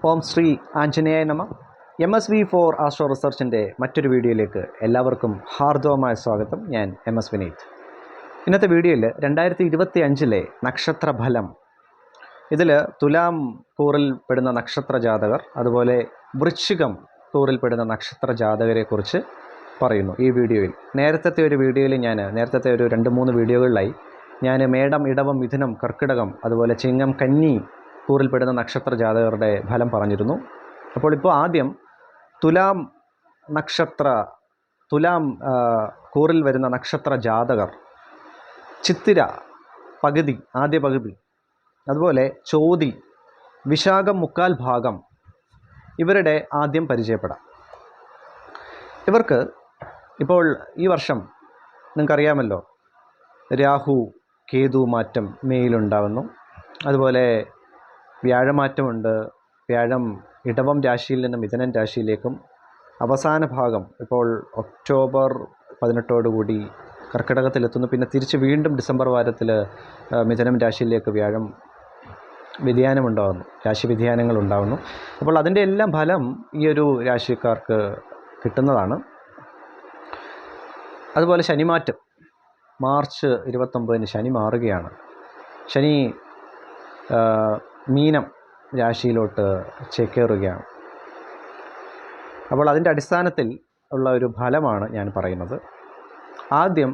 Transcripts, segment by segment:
ഓം ശ്രീ ആഞ്ജനേയ നമ. MSV4 astro റിസർച്ചിൻ്റെ മറ്റൊരു വീഡിയോയിലേക്ക് എല്ലാവർക്കും ഹാർദവമായ സ്വാഗതം. ഞാൻ MS വിനീത്. ഇന്നത്തെ വീഡിയോയിൽ 2025 നക്ഷത്രഫലം, ഇതിൽ തുലാം കൂറിൽ പെടുന്ന നക്ഷത്ര ജാതകർ, അതുപോലെ വൃശ്ചികം കൂറിൽ പെടുന്ന നക്ഷത്ര ജാതകരെക്കുറിച്ച് പറയുന്നു ഈ വീഡിയോയിൽ. നേരത്തെ ഒരു വീഡിയോയിൽ നേരത്തെ ഒരു 2-3 വീഡിയോകളിലായി ഞാൻ മേടം, ഇടവം, മിഥുനം, കർക്കിടകം, അതുപോലെ ചിങ്ങം, കന്നി കൂറിൽപ്പെടുന്ന നക്ഷത്ര ജാതകരുടെ ഫലം പറഞ്ഞിരുന്നു. അപ്പോൾ ഇപ്പോൾ ആദ്യം തുലാം കൂറിൽ വരുന്ന നക്ഷത്ര ജാതകർ, ചിത്തിര പകുതി, ആദ്യ പകുതി, അതുപോലെ ചോതി, വിശാഖം മുക്കാൽ ഭാഗം, ഇവരുടെ ആദ്യം പരിചയപ്പെടാം. ഇവർക്ക് ഇപ്പോൾ ഈ വർഷം നിങ്ങൾക്കറിയാമല്ലോ, രാഹു കേതു മാറ്റം മേയിലുണ്ടാകുന്നു. അതുപോലെ വ്യാഴമാറ്റമുണ്ട്. വ്യാഴം ഇടവം രാശിയിൽ നിന്ന് മിഥുനം രാശിയിലേക്കും, അവസാന ഭാഗം ഇപ്പോൾ ഒക്ടോബർ 18 കർക്കിടകത്തിലെത്തുന്നു. പിന്നെ തിരിച്ച് വീണ്ടും ഡിസംബർ വാരത്തിൽ മിഥുനം രാശിയിലേക്ക് വ്യാഴം വ്യതിയാനമുണ്ടാകുന്നു, രാശി വ്യതിയാനങ്ങൾ ഉണ്ടാകുന്നു. അപ്പോൾ അതിൻ്റെ എല്ലാം ഫലം ഈ ഒരു രാശിക്കാർക്ക് കിട്ടുന്നതാണ്. അതുപോലെ ശനിമാറ്റം, മാർച്ച് 29 ശനി മാറുകയാണ്. ശനി മീനം രാശിയിലോട്ട് ചേക്കേറുകയാണ്. അപ്പോൾ അതിൻ്റെ അടിസ്ഥാനത്തിൽ ഉള്ള ഒരു ഫലമാണ് ഞാൻ പറയുന്നത്. ആദ്യം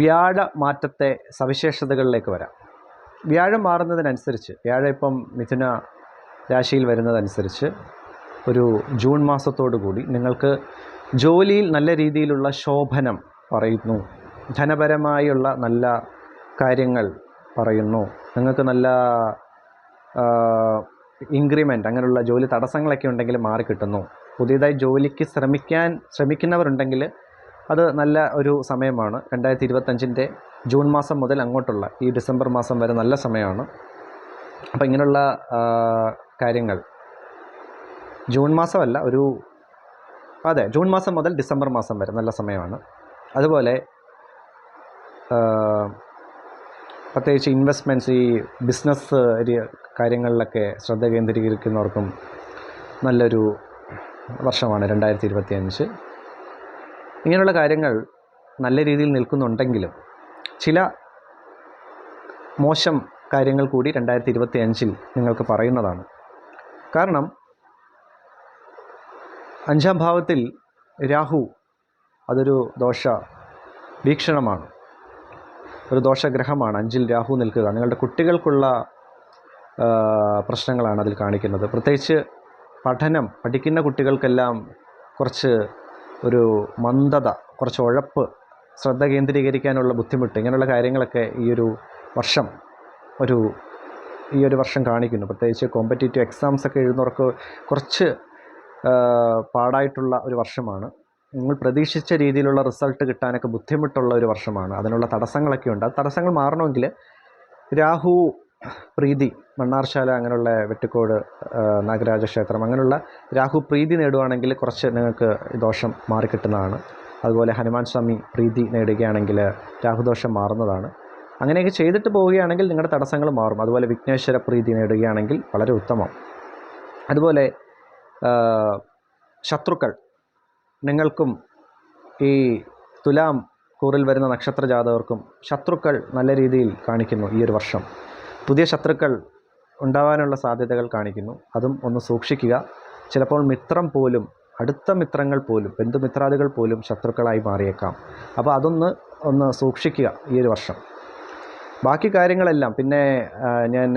വ്യാഴമാറ്റത്തെ സവിശേഷതകളിലേക്ക് വരാം. വ്യാഴം മാറുന്നതിനനുസരിച്ച്, വ്യാഴം ഇപ്പം മിഥുന രാശിയിൽ വരുന്നതനുസരിച്ച് ഒരു ജൂൺ മാസത്തോടു കൂടി നിങ്ങൾക്ക് ജോലിയിൽ നല്ല രീതിയിലുള്ള ശോഭനം പറയുന്നു, ധനപരമായുള്ള നല്ല കാര്യങ്ങൾ പറയുന്നു, നിങ്ങൾക്ക് നല്ല ഇൻക്രിമെൻറ്റ്, അങ്ങനെയുള്ള ജോലി തടസ്സങ്ങളൊക്കെ ഉണ്ടെങ്കിൽ മാറിക്കിട്ടുന്നു. പുതിയതായി ജോലിക്ക് ശ്രമിക്കുന്നവരുണ്ടെങ്കിൽ അത് നല്ല ഒരു സമയമാണ്. 2025 ജൂൺ മാസം മുതൽ അങ്ങോട്ടുള്ള ഈ ഡിസംബർ മാസം വരെ നല്ല സമയമാണ്. അപ്പോൾ ഇങ്ങനെയുള്ള കാര്യങ്ങൾ ജൂൺ മാസമല്ല, ജൂൺ മാസം മുതൽ ഡിസംബർ മാസം വരെ നല്ല സമയമാണ്. അതുപോലെ പ്രത്യേകിച്ച് ഇൻവെസ്റ്റ്മെൻറ്റ്സ്, ഈ ബിസിനസ് കാര്യങ്ങളിലൊക്കെ ശ്രദ്ധ കേന്ദ്രീകരിക്കുന്നവർക്കും നല്ലൊരു വർഷമാണ് 2025. ഇങ്ങനെയുള്ള കാര്യങ്ങൾ നല്ല രീതിയിൽ നിൽക്കുന്നുണ്ടെങ്കിലും ചില മോശം കാര്യങ്ങൾ കൂടി 2025 നിങ്ങൾക്ക് പറയുന്നതാണ്. കാരണം 5-ാം ഭാവത്തിൽ രാഹു, അതൊരു ദോഷ വീക്ഷണമാണ്, ഒരു ദോഷഗ്രഹമാണ്. 5-ൽ രാഹു നിൽക്കുക നിങ്ങളുടെ കുട്ടികൾക്കുള്ള പ്രശ്നങ്ങളാണ് അതിൽ കാണിക്കുന്നത്. പ്രത്യേകിച്ച് പഠിക്കുന്ന കുട്ടികൾക്കെല്ലാം കുറച്ച് ഒരു മന്ദത, കുറച്ച് ഉഴപ്പ്, ശ്രദ്ധ കേന്ദ്രീകരിക്കാനുള്ള ബുദ്ധിമുട്ട്, ഇങ്ങനെയുള്ള കാര്യങ്ങളൊക്കെ ഈ ഒരു വർഷം കാണിക്കുന്നു. പ്രത്യേകിച്ച് കോമ്പറ്റേറ്റീവ് എക്സാംസൊക്കെ എഴുതുന്നവർക്ക് കുറച്ച് പാടായിട്ടുള്ള ഒരു വർഷമാണ്. നിങ്ങൾ പ്രതീക്ഷിച്ച രീതിയിലുള്ള റിസൾട്ട് കിട്ടാനൊക്കെ ബുദ്ധിമുട്ടുള്ള ഒരു വർഷമാണ്. അതിനുള്ള തടസ്സങ്ങളൊക്കെ ഉണ്ട്. ആ തടസ്സങ്ങൾ മാറണമെങ്കിൽ രാഹു പ്രീതി, മണ്ണാർശാല, അങ്ങനെയുള്ള വെട്ടിക്കോട് നാഗരാജ ക്ഷേത്രം, അങ്ങനെയുള്ള രാഹു പ്രീതി നേടുകയാണെങ്കിൽ കുറച്ച് നിങ്ങൾക്ക് ദോഷം മാറിക്കിട്ടുന്നതാണ്. അതുപോലെ ഹനുമാൻ സ്വാമി പ്രീതി നേടുകയാണെങ്കിൽ രാഹുദോഷം മാറുന്നതാണ്. അങ്ങനെയൊക്കെ ചെയ്തിട്ട് പോവുകയാണെങ്കിൽ നിങ്ങളുടെ തടസ്സങ്ങൾ മാറും. അതുപോലെ വിഘ്നേശ്വര പ്രീതി നേടുകയാണെങ്കിൽ വളരെ ഉത്തമം. അതുപോലെ ശത്രുക്കൾ, നിങ്ങൾക്കും ഈ തുലാം കൂറിൽ വരുന്ന നക്ഷത്ര ജാതകർക്കും ശത്രുക്കൾ നല്ല രീതിയിൽ കാണിക്കുന്നു ഈ ഒരു വർഷം. പുതിയ ശത്രുക്കൾ ഉണ്ടാവാനുള്ള സാധ്യതകൾ കാണിക്കുന്നു. അതും ഒന്ന് സൂക്ഷിക്കുക. ചിലപ്പോൾ അടുത്ത മിത്രങ്ങൾ പോലും, ബന്ധുമിത്രാദികൾ പോലും ശത്രുക്കളായി മാറിയേക്കാം. അപ്പോൾ ഒന്ന് സൂക്ഷിക്കുക ഈ ഒരു വർഷം. ബാക്കി കാര്യങ്ങളെല്ലാം പിന്നെ ഞാൻ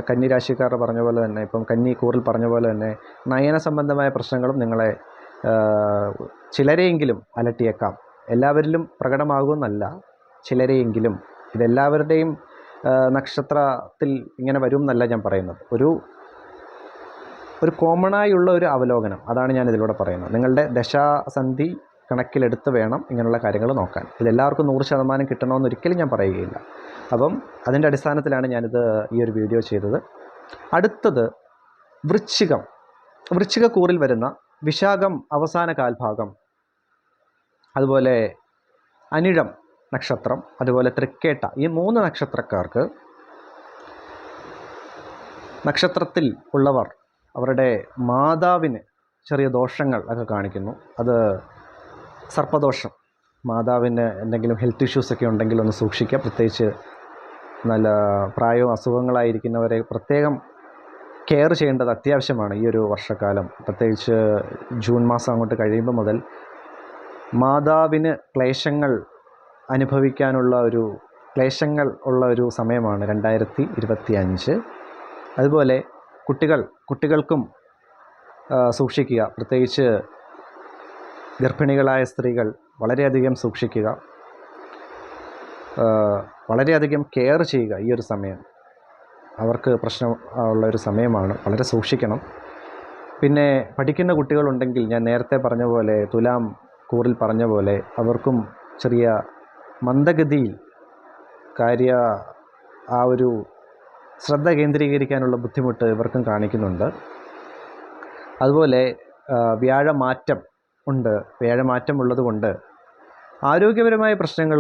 കന്നി രാശിക്കാർ പറഞ്ഞ പോലെ തന്നെ, ഇപ്പം കന്നി കൂറിൽ പറഞ്ഞ പോലെ തന്നെ നയന സംബന്ധമായ പ്രശ്നങ്ങളും നിങ്ങളെ ചിലരെയെങ്കിലും അലട്ടിയേക്കാം. എല്ലാവരിലും പ്രകടമാകുമെന്നല്ല, ചിലരെയെങ്കിലും. ഇതെല്ലാവരുടെയും നക്ഷത്രത്തിൽ ഇങ്ങനെ വരും എന്നല്ല ഞാൻ പറയുന്നത്. ഒരു കോമണായുള്ള ഒരു അവലോകനം, അതാണ് ഞാൻ ഇതിലൂടെ പറയുന്നത്. നിങ്ങളുടെ ദശാസന്ധി കണക്കിലെടുത്ത് വേണം ഇങ്ങനെയുള്ള കാര്യങ്ങൾ നോക്കാൻ. ഇതെല്ലാവർക്കും 100% കിട്ടണമെന്ന് ഒരിക്കലും ഞാൻ പറയുകയില്ല. അപ്പം അതിൻ്റെ അടിസ്ഥാനത്തിലാണ് ഞാനിത് ഈ ഒരു വീഡിയോ ചെയ്തത്. അടുത്തത് വൃശ്ചിക കൂറിൽ വരുന്ന വിശാഖം അവസാന കാൽഭാഗം, അതുപോലെ അനിഴം നക്ഷത്രം, അതുപോലെ തൃക്കേട്ട, ഈ 3 നക്ഷത്രക്കാർക്ക് നക്ഷത്രത്തിൽ ഉള്ളവർ അവരുടെ മാതാവിന് ചെറിയ ദോഷങ്ങൾ ഒക്കെ കാണിക്കുന്നു. അത് സർപ്പദോഷം, മാതാവിന് എന്തെങ്കിലും ഹെൽത്ത് ഇഷ്യൂസൊക്കെ ഉണ്ടെങ്കിൽ ഒന്ന് സൂക്ഷിക്കുക. പ്രത്യേകിച്ച് നല്ല പ്രായവും അസുഖങ്ങളായിരിക്കുന്നവരെ പ്രത്യേകം കെയർ ചെയ്യേണ്ടത് അത്യാവശ്യമാണ് ഈ ഒരു വർഷക്കാലം. പ്രത്യേകിച്ച് ജൂൺ മാസം അങ്ങോട്ട് കഴിയുമ്പോൾ മുതൽ മാതാവിന് ക്ലേശങ്ങൾ ഉള്ള ഒരു സമയമാണ് 2025. അതുപോലെ കുട്ടികൾക്കും സൂക്ഷിക്കുക. പ്രത്യേകിച്ച് ഗർഭിണികളായ സ്ത്രീകൾ വളരെയധികം സൂക്ഷിക്കുക, വളരെയധികം കെയർ ചെയ്യുക. ഈ ഒരു സമയം അവർക്ക് പ്രശ്നം ഉള്ളൊരു സമയമാണ്, വളരെ സൂക്ഷിക്കണം. പിന്നെ പഠിക്കുന്ന കുട്ടികളുണ്ടെങ്കിൽ ഞാൻ നേരത്തെ പറഞ്ഞ പോലെ, തുലാം കൂറിൽ പറഞ്ഞ പോലെ, അവർക്കും ചെറിയ മന്ദഗതിയിൽ ആ ഒരു ശ്രദ്ധ കേന്ദ്രീകരിക്കാനുള്ള ബുദ്ധിമുട്ട് ഇവർക്കും കാണിക്കുന്നുണ്ട്. അതുപോലെ വ്യാഴമാറ്റം ഉള്ളതുകൊണ്ട് ആരോഗ്യപരമായ പ്രശ്നങ്ങൾ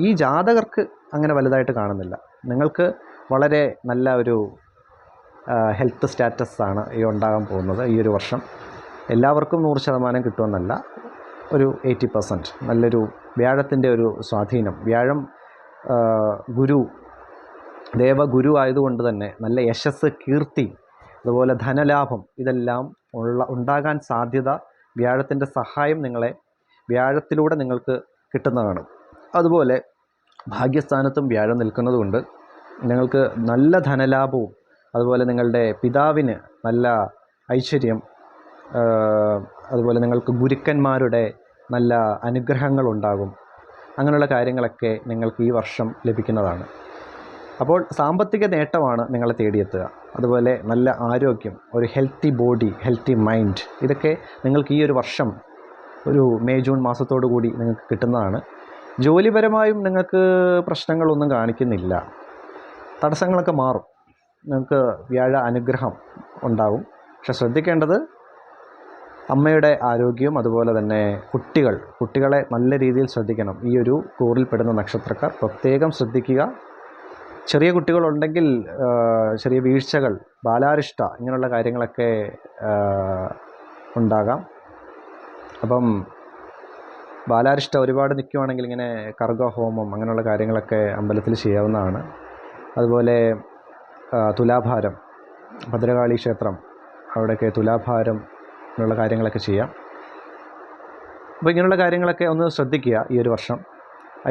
ഈ ജാതകർക്ക് അങ്ങനെ വലുതായിട്ട് കാണുന്നില്ല. നിങ്ങൾക്ക് വളരെ നല്ല ഒരു ഹെൽത്ത് സ്റ്റാറ്റസാണ് ഉണ്ടാകാൻ പോകുന്നത് ഈ ഒരു വർഷം. എല്ലാവർക്കും 100% കിട്ടുമെന്നല്ല, ഒരു 80% നല്ലൊരു വ്യാഴത്തിൻ്റെ ഒരു സ്വാധീനം. വ്യാഴം ദേവഗുരു ആയതുകൊണ്ട് തന്നെ നല്ല യശസ്, കീർത്തി, അതുപോലെ ധനലാഭം ഇതെല്ലാം ഉണ്ടാകാൻ സാധ്യത, വ്യാഴത്തിൻ്റെ സഹായം വ്യാഴത്തിലൂടെ നിങ്ങൾക്ക് കിട്ടുന്നതാണ്. അതുപോലെ ഭാഗ്യസ്ഥാനത്തും വ്യാഴം നിൽക്കുന്നതുകൊണ്ട് നിങ്ങൾക്ക് നല്ല ധനലാഭവും, അതുപോലെ നിങ്ങളുടെ പിതാവിന് നല്ല ഐശ്വര്യം, അതുപോലെ നിങ്ങൾക്ക് ഗുരുക്കന്മാരുടെ നല്ല അനുഗ്രഹങ്ങളുണ്ടാകും. അങ്ങനെയുള്ള കാര്യങ്ങളൊക്കെ നിങ്ങൾക്ക് ഈ വർഷം ലഭിക്കുന്നതാണ്. അപ്പോൾ സാമ്പത്തിക നേട്ടമാണ് നിങ്ങളെ തേടിയെത്തുക. അതുപോലെ നല്ല ആരോഗ്യം, ഒരു ഹെൽത്തി ബോഡി, ഹെൽത്തി മൈൻഡ്, ഇതൊക്കെ നിങ്ങൾക്ക് ഈ ഒരു വർഷം ഒരു മെയ് ജൂൺ മാസത്തോടു കൂടി നിങ്ങൾക്ക് കിട്ടുന്നതാണ്. ജോലിപരമായും നിങ്ങൾക്ക് പ്രശ്നങ്ങളൊന്നും കാണിക്കുന്നില്ല, തടസ്സങ്ങളൊക്കെ മാറും, നിങ്ങൾക്ക് വ്യാഴ അനുഗ്രഹം ഉണ്ടാകും. പക്ഷെ ശ്രദ്ധിക്കേണ്ടത് അമ്മയുടെ ആരോഗ്യവും, അതുപോലെ തന്നെ കുട്ടികളെ നല്ല രീതിയിൽ ശ്രദ്ധിക്കണം. ഈ ഒരു കൂറിൽപ്പെടുന്ന നക്ഷത്രക്കാർ പ്രത്യേകം ശ്രദ്ധിക്കുക. ചെറിയ കുട്ടികളുണ്ടെങ്കിൽ ചെറിയ വീഴ്ചകൾ, ബാലാരിഷ്ട ഇങ്ങനെയുള്ള കാര്യങ്ങളൊക്കെ ഉണ്ടാകാം. അപ്പം ബാലാരിഷ്ട ഒരുപാട് നിൽക്കുവാണെങ്കിൽ ഇങ്ങനെ കർഗഹോമം അങ്ങനെയുള്ള കാര്യങ്ങളൊക്കെ അമ്പലത്തിൽ ചെയ്യാവുന്നതാണ്. അതുപോലെ തുലാഭാരം, ഭദ്രകാളി ക്ഷേത്രം, അവിടെയൊക്കെ തുലാഭാരം എന്നുള്ള കാര്യങ്ങളൊക്കെ ചെയ്യാം. അപ്പോൾ ഇങ്ങനെയുള്ള കാര്യങ്ങളൊക്കെ ഒന്ന് ശ്രദ്ധിക്കുക. ഈ ഒരു വർഷം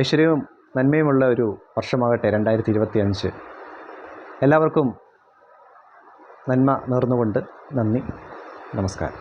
ഐശ്വര്യവും നന്മയുമുള്ള ഒരു വർഷമാകട്ടെ 2025. എല്ലാവർക്കും നന്മ നേർന്നുകൊണ്ട് നന്ദി, നമസ്കാരം.